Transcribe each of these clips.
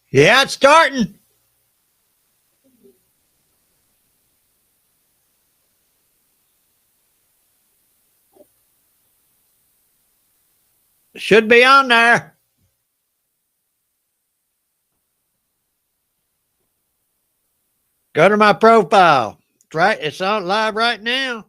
Yeah, it's starting. Should be on there. Go to my profile. It's right. It's on live right now.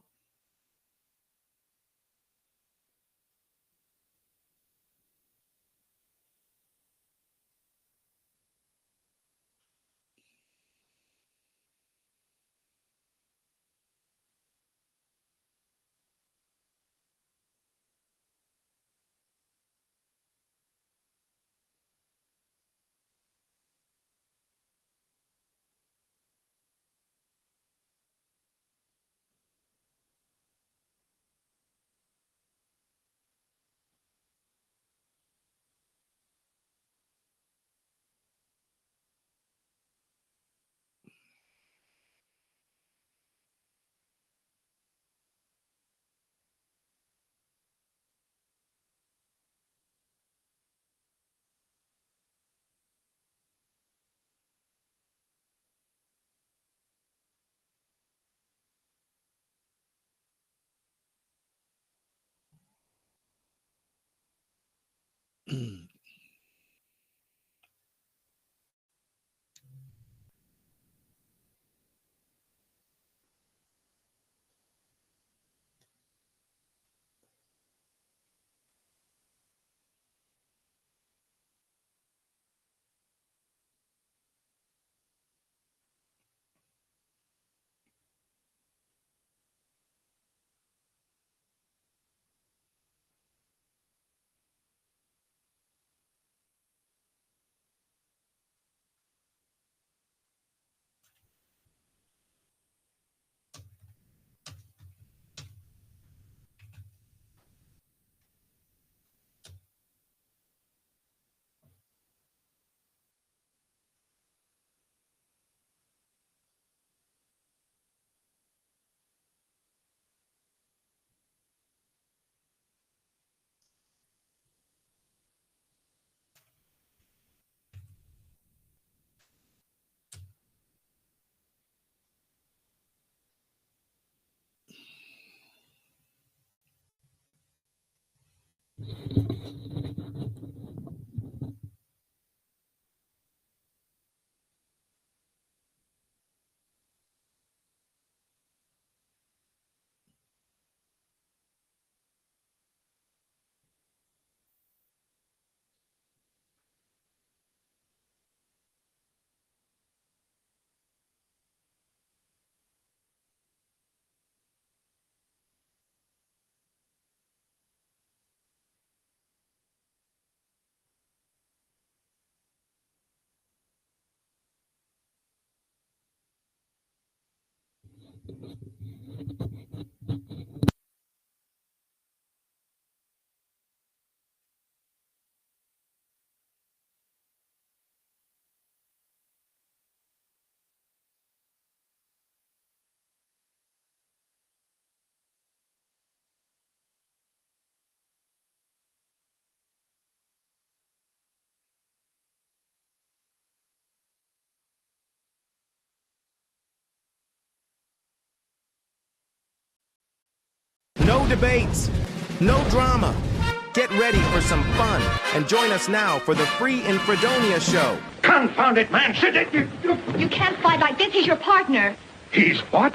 No debates, no drama. Get ready for some fun and join us now for the free in Fredonia Show. Confound it, man! Sit it! You can't fight like this. He's your partner. He's what?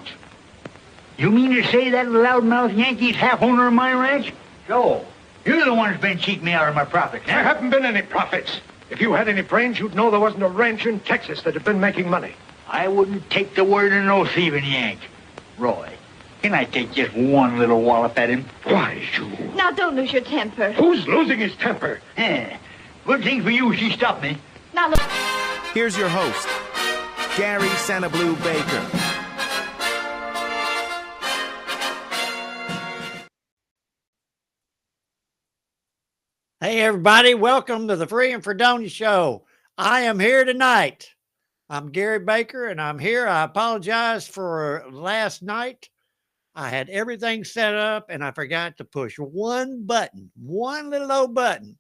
You mean to say that loudmouth Yankee's half owner of my ranch? Joe, you're the one who's been cheating me out of my profits. There haven't been any profits. If you had any brains, you'd know there wasn't a ranch in Texas that had been making money. I wouldn't take the word of no thieving Yank. Roy, can I take just one little wallop at him? Why, you... Now, don't lose your temper. Who's losing his temper? Good thing for you she stopped me. Now, look. Here's your host, Gary SannaBlue Baker. Hey, everybody. Welcome to the Free and Fredonia Show. I am here tonight. I'm Gary Baker, and I'm here. I apologize for last night. I had everything set up, and I forgot to push one button, one little old button.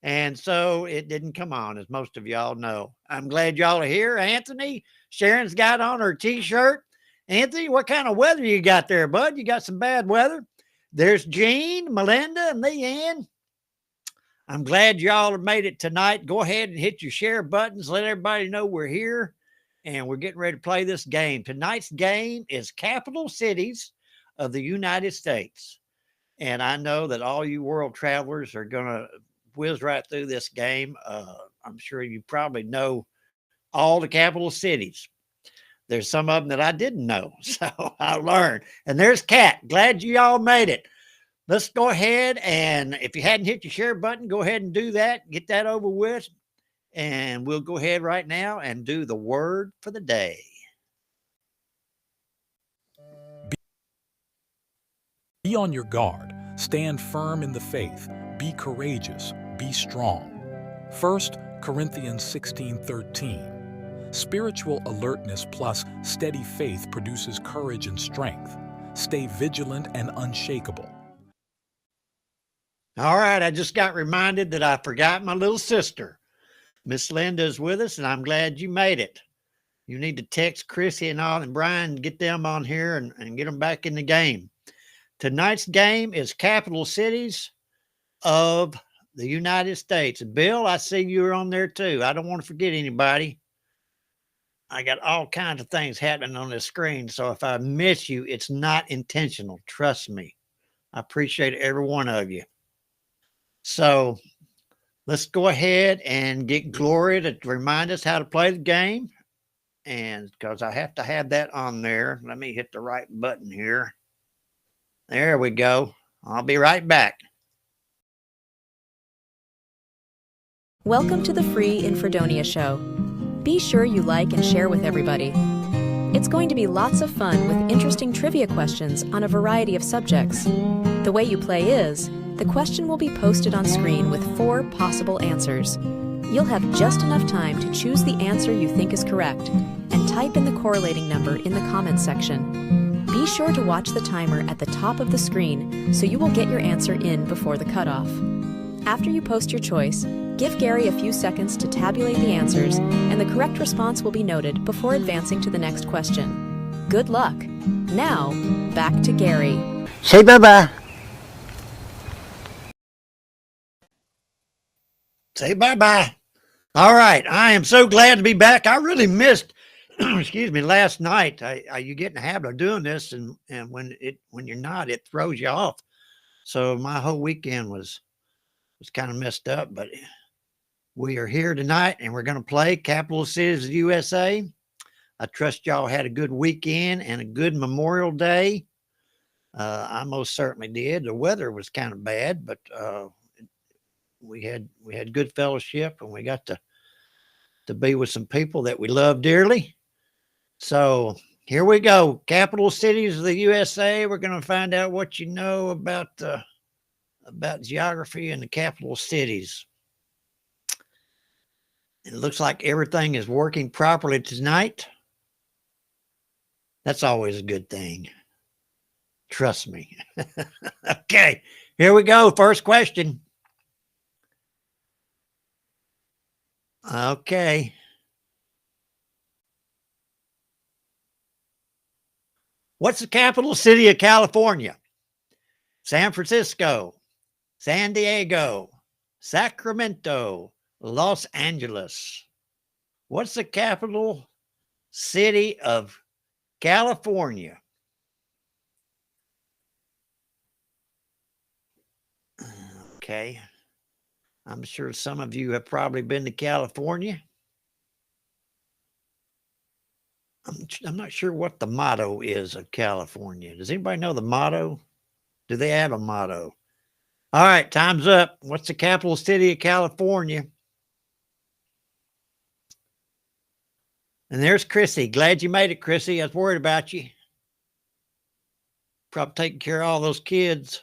And so it didn't come on, as most of y'all know. I'm glad y'all are here. Anthony, Sharon's got on her t-shirt. Anthony, what kind of weather you got there, bud? You got some bad weather? There's Jean, Melinda, and Leanne. I'm glad y'all have made it tonight. Go ahead and hit your share buttons. Let everybody know we're here, and we're getting ready to play this game. Tonight's game is Capital Cities of the United States. And I know that all you world travelers are going to whiz right through this game. I'm sure you probably know all the capital cities. There's some of them that I didn't know, so I learned. And there's Kat. Glad you all made it. Let's go ahead, and if you hadn't hit your share button, go ahead and do that. Get that over with, and we'll go ahead right now and do the word for the day. Be on your guard. Stand firm in the faith. Be courageous. Be strong. 1 Corinthians 16:13. Spiritual alertness plus steady faith produces courage and strength. Stay vigilant and unshakable. All right, I just got reminded that I forgot my little sister. Miss Linda is with us, and I'm glad you made it. You need to text Chrissy and all and Brian and get them on here and get them back in the game. Tonight's game is Capital Cities of the United States. Bill, I see you're on there too. I don't want to forget anybody. I got all kinds of things happening on this screen, so if I miss you, it's not intentional. Trust me. I appreciate every one of you. So let's go ahead and get Gloria to remind us how to play the game. And because I have to have that on there, let me hit the right button here. There we go. I'll be right back. Welcome to the free in Fredonia Show. Be sure you like and share with everybody. It's going to be lots of fun with interesting trivia questions on a variety of subjects. The way you play is, the question will be posted on screen with 4 possible answers. You'll have just enough time to choose the answer you think is correct and type in the correlating number in the comments section. Be sure to watch the timer at the top of the screen so you will get your answer in before the cutoff. After you post your choice, give Gary a few seconds to tabulate the answers, and the correct response will be noted before advancing to the next question. Good luck. Now, back to Gary. Say bye-bye. Say bye-bye. All right. I am so glad to be back. I really missed, excuse me, last night. You get in the habit of doing this, and when you're not, it throws you off. So my whole weekend was kind of messed up, but we are here tonight, and we're going to play Capital Cities of the USA. I trust y'all had a good weekend and a good Memorial Day. I most certainly did. The weather was kind of bad, but we had good fellowship, and we got to be with some people that we love dearly. So here we go. Capital Cities of the USA. We're going to find out what you know about geography and the capital cities. It looks like everything is working properly tonight. That's always a good thing. Trust me. Okay, here we go. First question. Okay. What's the capital city of California? San Francisco, San Diego, Sacramento, Los Angeles. What's the capital city of California? Okay. I'm sure some of you have probably been to California. I'm not sure what the motto is of California. Does anybody know the motto? Do they have a motto? All right, time's up. What's the capital city of California? And there's Chrissy. Glad you made it, Chrissy. I was worried about you. Probably taking care of all those kids.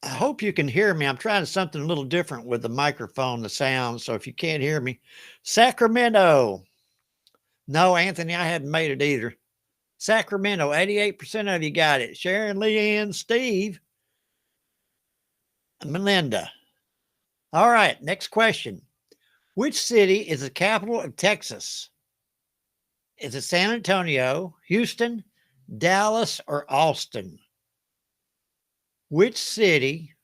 I hope you can hear me. I'm trying something a little different with the microphone, the sound. So if you can't hear me, Sacramento. No, Anthony, I haven't made it either. Sacramento, 88% of you got it. Sharon, Leanne, Steve. Melinda. All right, next question. Which city is the capital of Texas? Is it San Antonio, Houston, Dallas, or Austin? Which city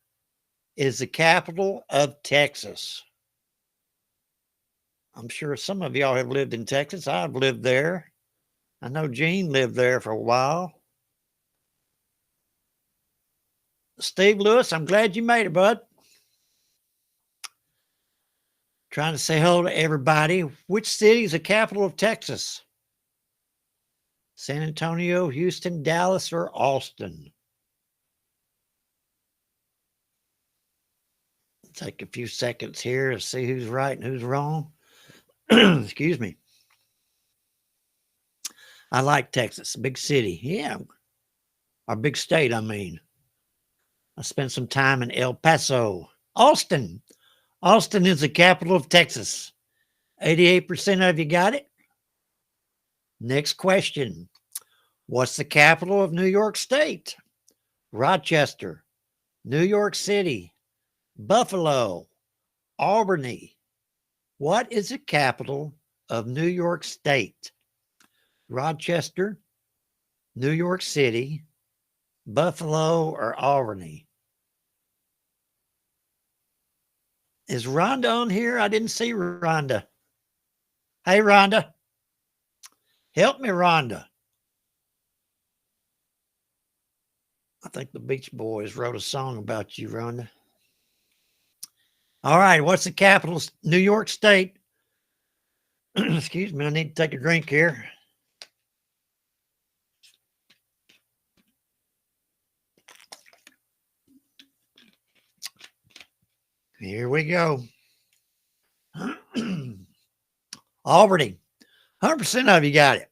is the capital of Texas? I'm sure some of y'all have lived in Texas. I've lived there. I know Gene lived there for a while. Steve Lewis, I'm glad you made it, bud. Trying to say hello to everybody. Which city is the capital of Texas? San Antonio, Houston, Dallas, or Austin? Take a few seconds here to see who's right and who's wrong. Excuse me. I like Texas, a big city. Yeah. Our big state, I mean. I spent some time in El Paso. Austin. Austin is the capital of Texas. 88% of you got it. Next question. What's the capital of New York State? Rochester, New York City, Buffalo, Albany. What is the capital of New York State? Rochester, New York City, Buffalo, or Albany? Is Rhonda on here? I didn't see Rhonda. Hey, Rhonda. Help me, Rhonda. I think the Beach Boys wrote a song about you, Rhonda. All right, what's the capital? New York State. Excuse me, I need to take a drink here. Here we go. Albany. 100% of you got it.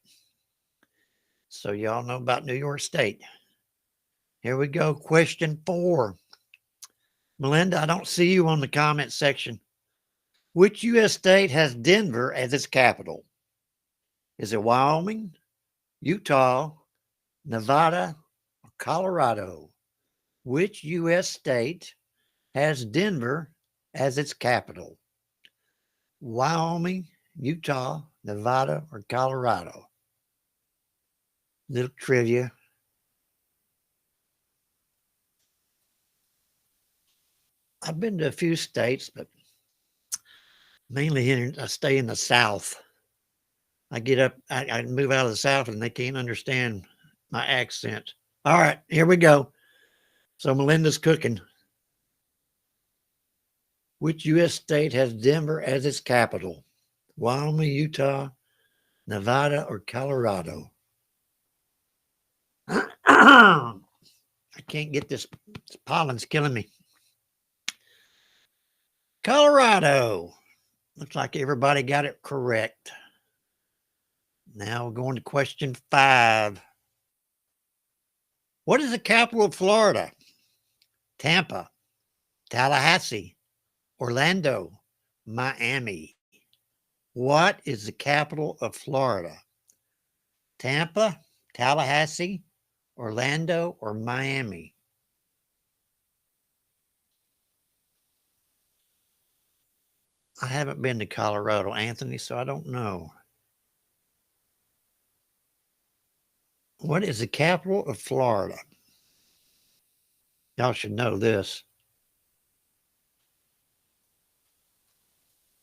So y'all know about New York State. Here we go. Question 4. Melinda, I don't see you on the comment section. Which U.S. state has Denver as its capital? Is it Wyoming, Utah, Nevada, or Colorado? Which U.S. state has Denver as its capital? Wyoming, Utah, Nevada, or Colorado? Little trivia. I've been to a few states, but mainly here, I stay in the South. I get up, I move out of the South and they can't understand my accent. All right, here we go. So Melinda's cooking. Which U.S. state has Denver as its capital? Wyoming, Utah, Nevada, or Colorado? I can't get this pollen's killing me. Colorado. Looks like everybody got it correct. Now we're going to question 5. What is the capital of Florida? Tampa, Tallahassee, Orlando, Miami. What is the capital of Florida? Tampa, Tallahassee, Orlando, or Miami? I haven't been to Colorado, Anthony, so I don't know. What is the capital of Florida? Y'all should know this.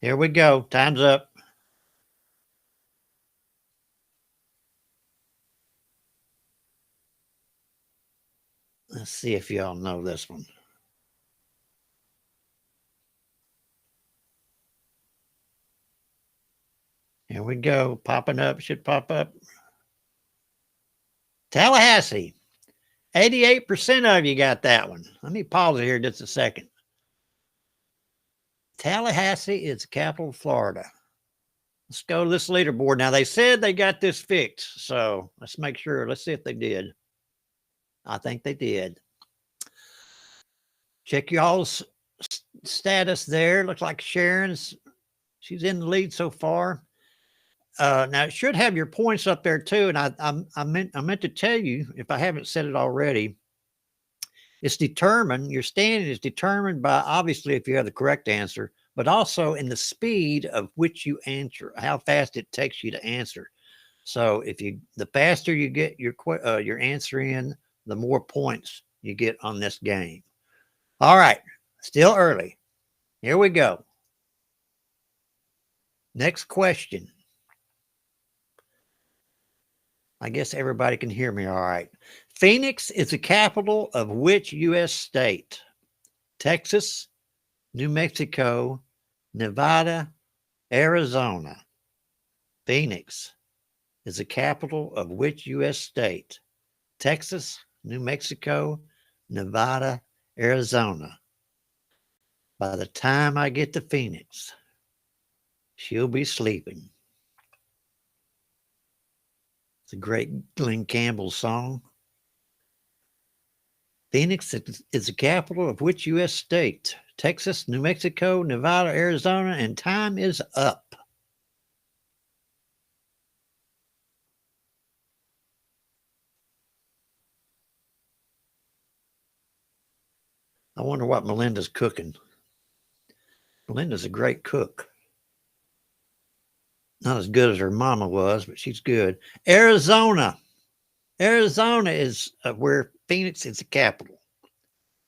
Here we go. Time's up. Let's see if y'all know this one. Here we go. Popping up. Should pop up. Tallahassee. 88% of you got that one. Let me pause it here just a second. Tallahassee is the capital of Florida. Let's go to this leaderboard. Now, they said they got this fixed, so let's make sure. Let's see if they did. I think they did. Check y'all's status there. Looks like Sharon's, she's in the lead so far. Now it should have your points up there too. And I meant to tell you, if I haven't said it already, It's determined, your standing is determined by, obviously, if you have the correct answer, but also in the speed of which you answer, how fast it takes you to answer. So the faster you get your answer in, the more points you get on this game. All right, still early. Here we go. Next question. I guess everybody can hear me all right. Phoenix is the capital of which U.S. state? Texas, New Mexico, Nevada, Arizona. Phoenix is the capital of which U.S. state? Texas, New Mexico, Nevada, Arizona. By the time I get to Phoenix, she'll be sleeping. It's a great Glenn Campbell song. Phoenix is the capital of which U.S. state? Texas, New Mexico, Nevada, Arizona, and time is up. I wonder what Melinda's cooking. Melinda's a great cook. Not as good as her mama was, but she's good. Arizona. Arizona is where Phoenix is the capital.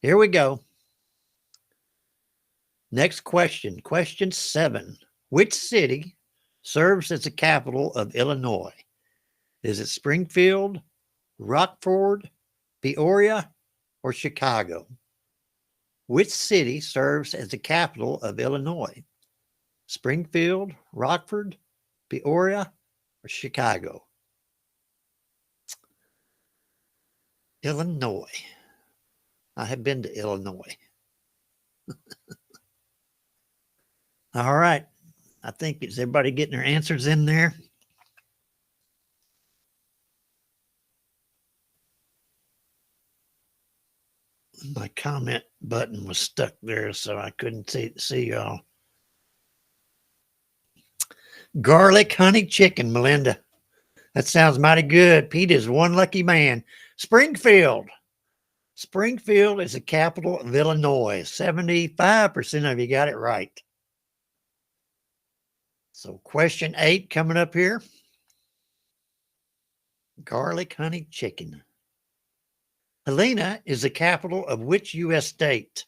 Here we go. Next question. Question 7. Which city serves as the capital of Illinois? Is it Springfield, Rockford, Peoria, or Chicago? Which city serves as the capital of Illinois? Springfield, Rockford, Peoria, or Chicago? Illinois. I have been to Illinois. All right. I think, is everybody getting their answers in there? My comment button was stuck there, so I couldn't see y'all. Garlic honey chicken, Melinda. That sounds mighty good. Pete is one lucky man. Springfield. Springfield is the capital of Illinois. 75% of you got it right. So question 8 coming up here. Garlic honey chicken. Helena is the capital of which U.S. state?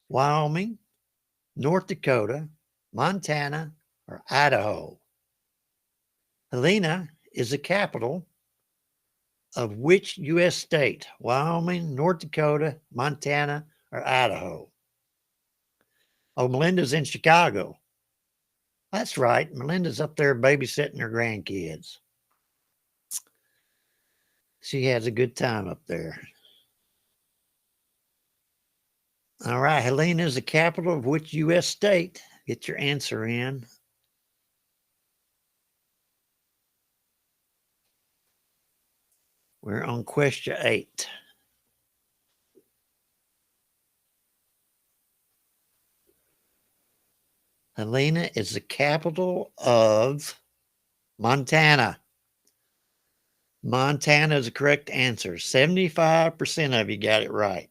Wyoming, North Dakota, Montana, or Idaho? Helena is the capital of which U.S. state? Wyoming, North Dakota, Montana, or Idaho? Oh, Melinda's in Chicago. That's right. Melinda's up there babysitting her grandkids. She has a good time up there. All right. Helena is the capital of which U.S. state? Get your answer in. We're on question 8. Helena is the capital of Montana. Montana is the correct answer. 75% of you got it right.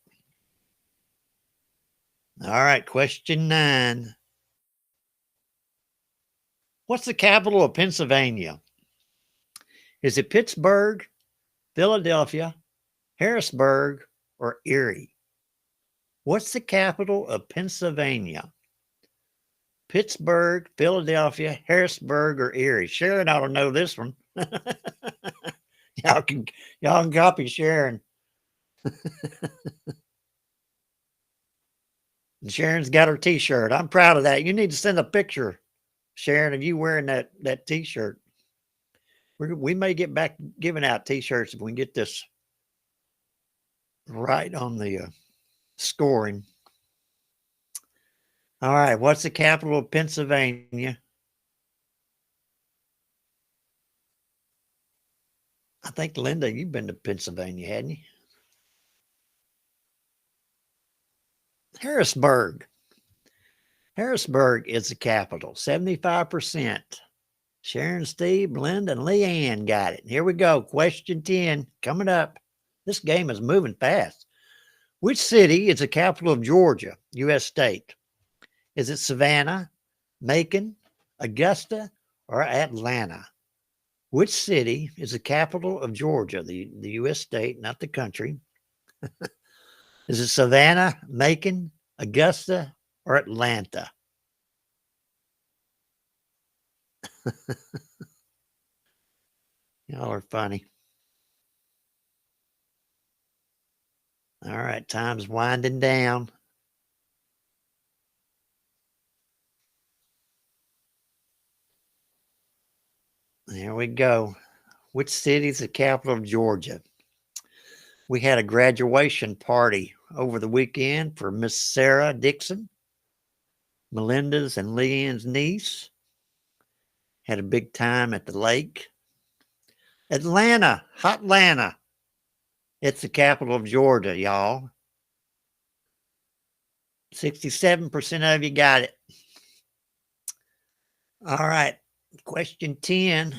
All right, question 9. What's the capital of Pennsylvania? Is it Pittsburgh, Philadelphia, Harrisburg, or Erie? What's the capital of Pennsylvania? Pittsburgh, Philadelphia, Harrisburg, or Erie? Sharon ought to know this one. Y'all can copy Sharon. And Sharon's got her t-shirt. I'm proud of that. You need to send a picture, Sharon, of you wearing that t-shirt. We may get back giving out t-shirts if we can get this right on the scoring. All right, what's the capital of Pennsylvania? I think, Linda, you've been to Pennsylvania, hadn't you? Harrisburg. Harrisburg is the capital. 75%. Sharon, Steve, Linda, and Leanne got it. Here we go. Question 10 coming up. This game is moving fast. Which city is the capital of Georgia, U.S. state? Is it Savannah, Macon, Augusta, or Atlanta? Which city is the capital of Georgia, the U.S. state, not the country? Is it Savannah, Macon, Augusta, or Atlanta? Y'all are funny. All right, time's winding down. There we go. Which city is the capital of Georgia? We had a graduation party over the weekend for Miss Sarah Dixon, Melinda's and Leanne's niece. Had a big time at the lake. Atlanta, Hotlanta. It's the capital of Georgia, y'all. 67% of you got it. All right, question 10.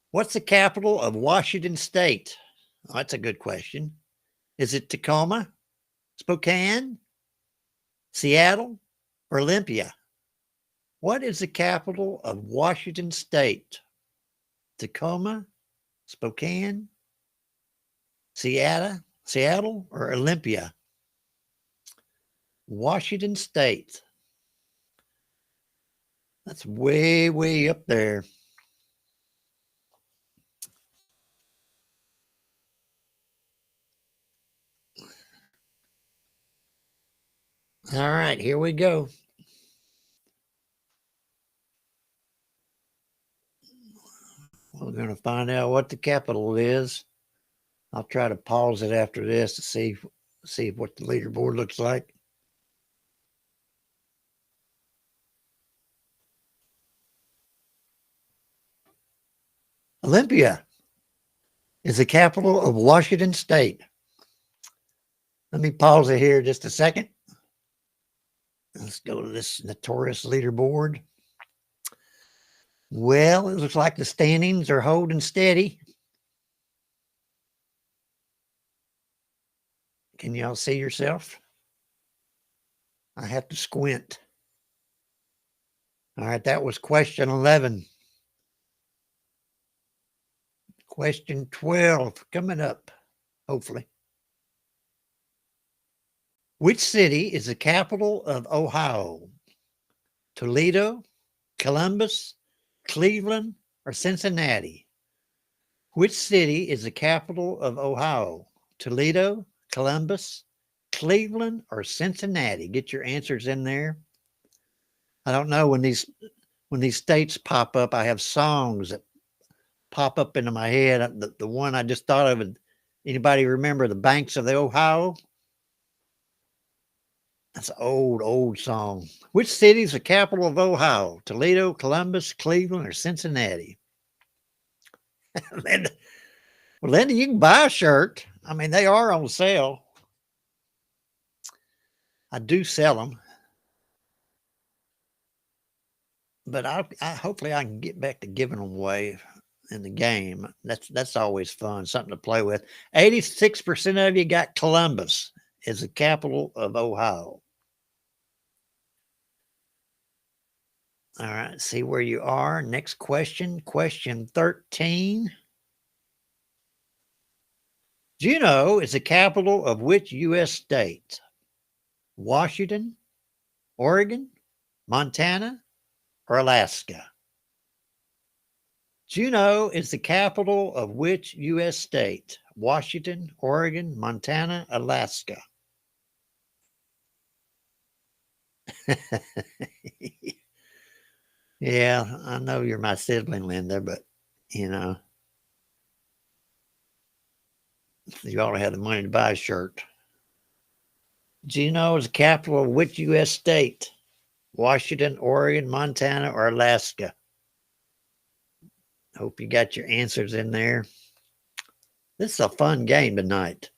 What's the capital of Washington State? Oh, that's a good question. Is it Tacoma, Spokane, Seattle, or Olympia? What is the capital of Washington State? Tacoma, Spokane, Seattle, or Olympia? Washington State. That's way, way up there. All right, here we go. We're going to find out what the capital is. I'll try to pause it after this to see what the leaderboard looks like. Olympia is the capital of Washington State. Let me pause it here just a second. Let's go to this notorious leaderboard. Well, it looks like the standings are holding steady. Can y'all see yourself? I have to squint. All right, that was question 11. Question 12 coming up, hopefully. Which city is the capital of Ohio? Toledo, Columbus, Cleveland, or Cincinnati? Which city is the capital of Ohio? Toledo, Columbus, Cleveland, or Cincinnati? Get your answers in there. I don't know, when these states pop up, I have songs that pop up into my head. The one I just thought of, anybody remember The Banks of the Ohio? That's an old song. Which city is the capital of Ohio? Toledo, Columbus, Cleveland, or Cincinnati? Linda, well, Linda, you can buy a shirt. I mean, they are on sale. I do sell them. But hopefully I can get back to giving them away in the game. That's always fun, something to play with. 86% of you got Columbus as the capital of Ohio. All right, see where you are. Next question, question 13. Juneau is the capital of which U.S. state? Washington, Oregon, Montana, or Alaska? Juneau is the capital of which U.S. state? Washington, Oregon, Montana, Alaska. Yeah, I know you're my sibling, Linda, but, you know, you ought to have the money to buy a shirt. Juneau is the capital of which U.S. state? Washington, Oregon, Montana, or Alaska? Hope you got your answers in there. This is a fun game tonight.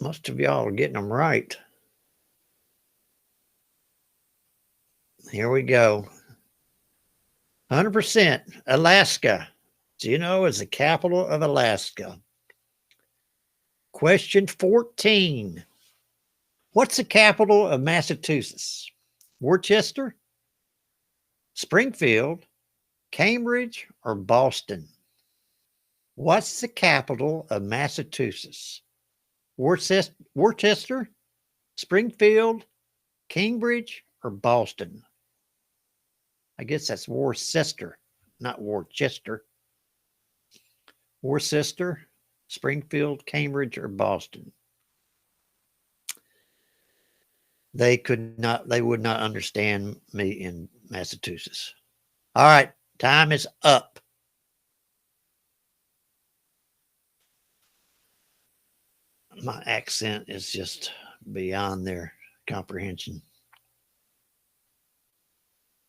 Most of y'all are getting them right. Here we go. 100%. Alaska. Juneau is the capital of Alaska. Question 14. What's the capital of Massachusetts? Worcester, Springfield, Cambridge, or Boston? What's the capital of Massachusetts? Worcester, Springfield, Cambridge, or Boston? I guess that's Worcester, not Worcester. Worcester, Springfield, Cambridge, or Boston? They would not understand me in Massachusetts. All right, time is up. My accent is just beyond their comprehension.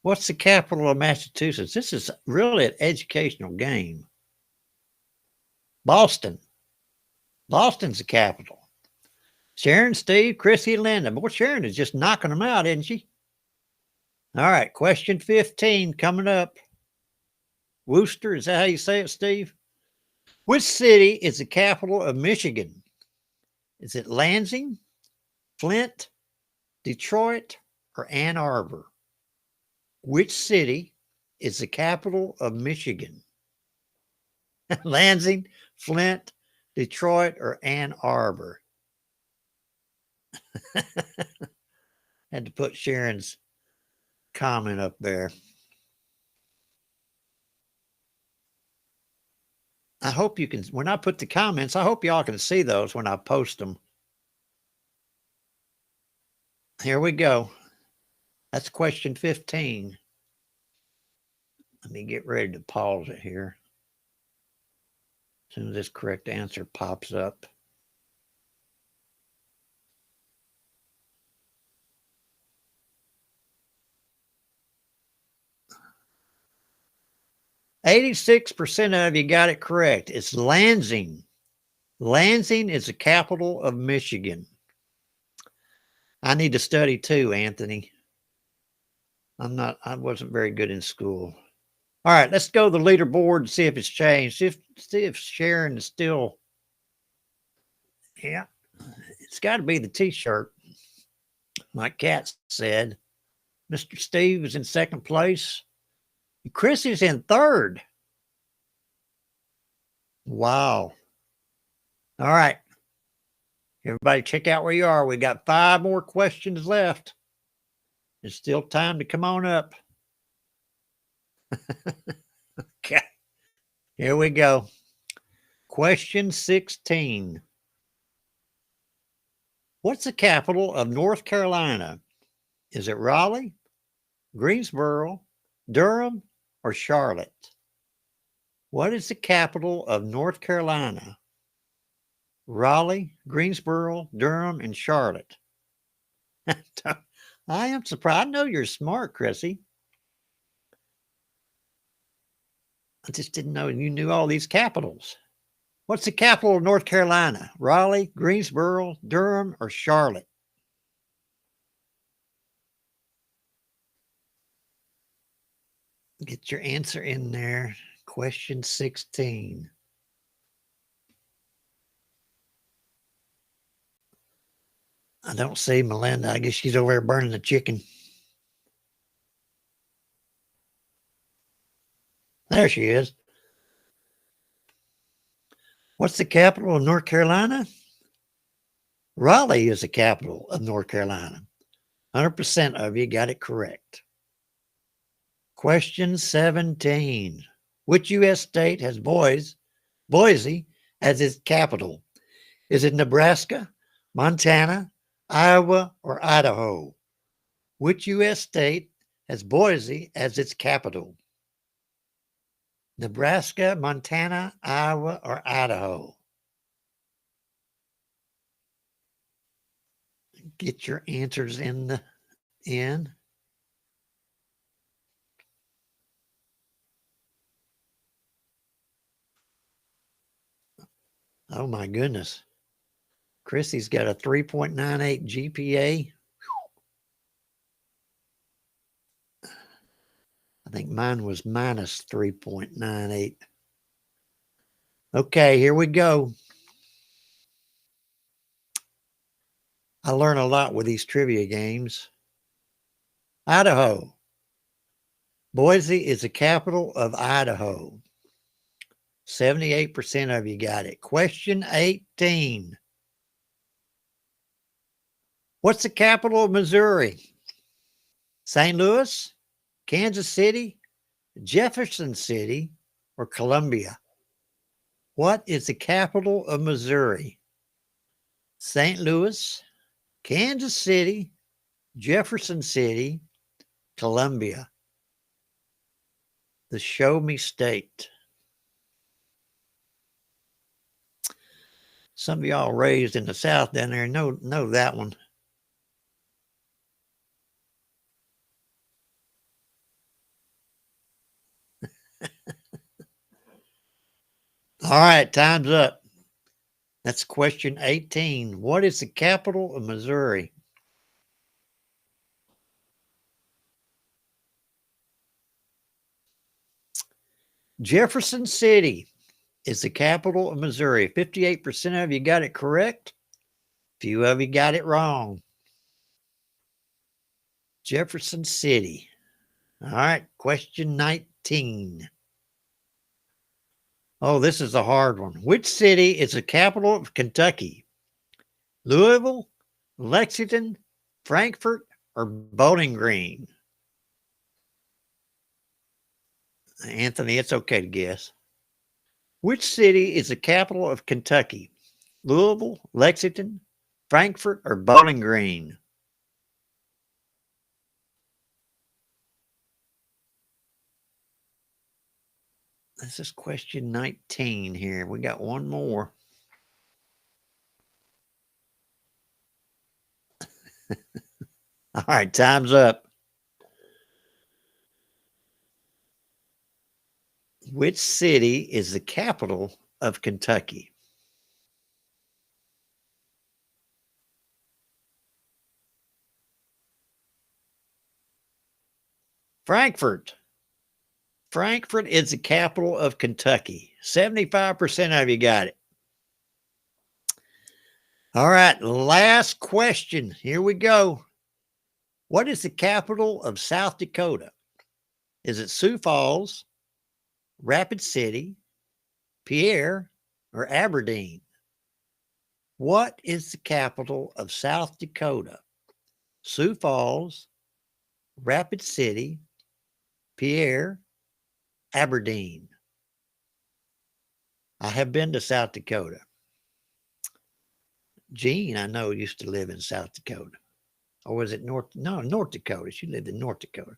What's the capital of Massachusetts? This is really an educational game. Boston. Boston's the capital. Sharon, Steve, Chrissy, and Linda. Boy, Sharon is just knocking them out, isn't she? All right, question 15 coming up. Worcester, is that how you say it, Steve? Which city is the capital of Michigan? Is it Lansing, Flint, Detroit, or Ann Arbor? Which city is the capital of Michigan? Lansing, Flint, Detroit, or Ann Arbor? Had to put Sharon's comment up there. I hope you can, when I put the comments, I hope y'all can see those when I post them. Here we go. That's question 15. Let me get ready to pause it here. As soon as this correct answer pops up. %86% of you got it correct. It's Lansing. Lansing is the capital of Michigan. I need to study too, Anthony. I wasn't very good in school. All right, let's go to the leaderboard and see if it's changed. See if Sharon is still. Yeah, it's got to be the t-shirt. Like Kat said, Mr. Steve is in second place. Chris is in third. Wow. All right. Everybody check out where you are. We got 5 more questions left. There's still time to come on up. Okay. Here we go. Question 16. What's the capital of North Carolina? Is it Raleigh, Greensboro, Durham, or Charlotte? What is the capital of North Carolina? Raleigh, Greensboro, Durham, and Charlotte. I am surprised. I know you're smart, Chrissy. I just didn't know you knew all these capitals. What's the capital of North Carolina? Raleigh, Greensboro, Durham, or Charlotte? Get your answer in there. Question 16. I don't see Melinda. I guess she's over there burning the chicken. There she is. What's the capital of North Carolina? Raleigh is the capital of North Carolina. 100% of you got it correct. Question 17. Which U.S. state has Boise as its capital? Is it Nebraska, Montana, Iowa, or Idaho? Which U.S. state has Boise as its capital? Nebraska, Montana, Iowa, or Idaho? Get your answers in. Oh my goodness. Chrissy's got a 3.98 GPA. I think mine was minus 3.98. Okay, here we go. I learn a lot with these trivia games. Idaho. Boise is the capital of Idaho. 78% of you got it. Question 18. What's the capital of Missouri? St. Louis, Kansas City, Jefferson City, or Columbia? What is the capital of Missouri? St. Louis, Kansas City, Jefferson City, Columbia. The show me state. Some of y'all raised in the South down there know that one. All right, time's up. That's question 18. What is the capital of Missouri? Jefferson City is the capital of Missouri. 58% of you got it correct. Few of you got it wrong. Jefferson City. All right, question 19. Oh, this is a hard one. Which city is the capital of Kentucky? Louisville, Lexington, Frankfort, or Bowling Green? Anthony, it's okay to guess. Which city is the capital of Kentucky? Louisville, Lexington, Frankfort, or Bowling Green? This is question 19 here. We got one more. All right, time's up. Which city is the capital of Kentucky? Frankfort. Frankfort is the capital of Kentucky. 75% of you got it. All right, last question. Here we go. What is the capital of South Dakota? Is it Sioux Falls, Rapid City, Pierre, or Aberdeen? What is the capital of South Dakota? Sioux Falls, Rapid City, Pierre, Aberdeen. I have been to South Dakota. Jean, I know, used to live in South Dakota. Or was it North Dakota. She lived in North Dakota.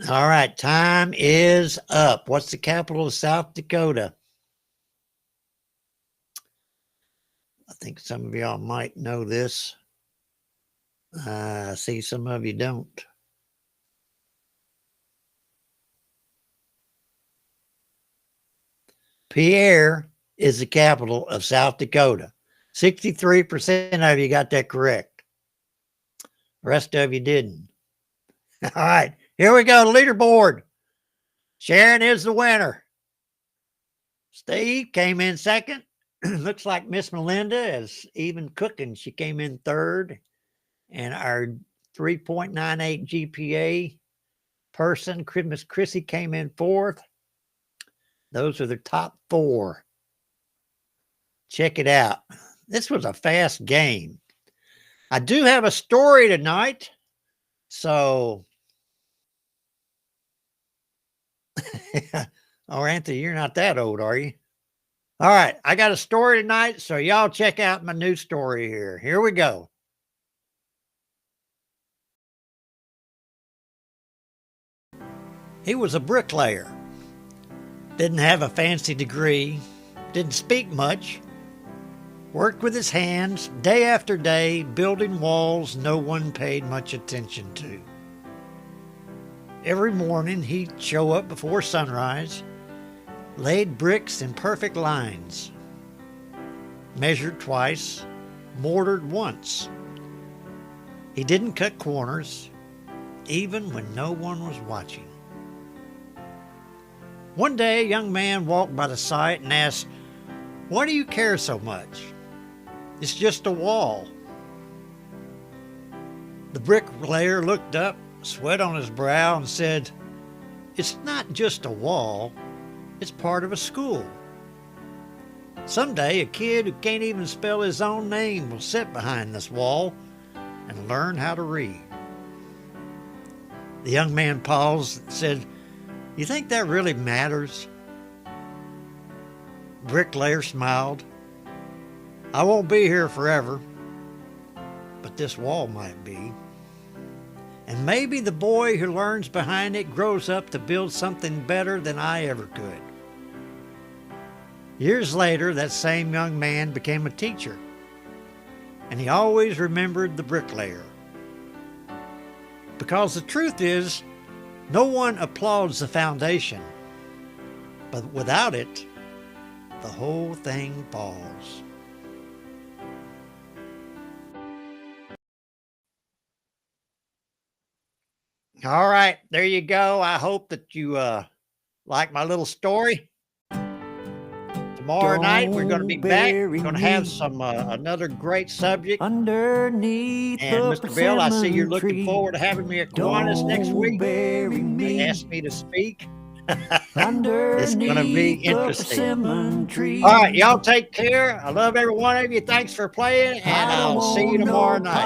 All right, time is up. What's the capital of South Dakota? I think some of y'all might know this. I see some of you don't. Pierre is the capital of South Dakota. 63% of you got that correct. The rest of you didn't. All right, here we go. The leaderboard. Sharon is the winner. Steve came in second. Looks like Miss Melinda is even cooking. She came in third. And our 3.98 GPA person, Miss Chrissy, came in fourth. Those are the top four. Check it out. This was a fast game. I do have a story tonight. So, oh, Anthony, you're not that old, are you? All right, I got a story tonight. So y'all check out my new story here. Here we go. He was a bricklayer. Didn't have a fancy degree. Didn't speak much. Worked with his hands day after day, building walls no one paid much attention to. Every morning he'd show up before sunrise, laid bricks in perfect lines, measured twice, mortared once. He didn't cut corners, even when no one was watching. One day, a young man walked by the site and asked, Why do you care so much? It's just a wall. The bricklayer looked up, sweat on his brow, and said, "It's not just a wall, it's part of a school. Someday a kid who can't even spell his own name will sit behind this wall and learn how to read." The young man paused and said, "You think that really matters?" The bricklayer smiled. "I won't be here forever, but this wall might be. And maybe the boy who learns behind it grows up to build something better than I ever could." Years later, that same young man became a teacher, and he always remembered the bricklayer. Because the truth is, no one applauds the foundation, but without it, the whole thing falls. All right, there you go. I hope that you like my little story. Tomorrow night we're going to be back. We're going to have some another great subject. Underneath And the Mr. Bill, I see you're looking tree. forward to having me at Kiwanis next Don't week. bury They me asked me to speak. It's underneath going to be the interesting. persimmon tree. All right, y'all take care. I love every one of you. Thanks for playing, and I don't I'll see you want tomorrow no night.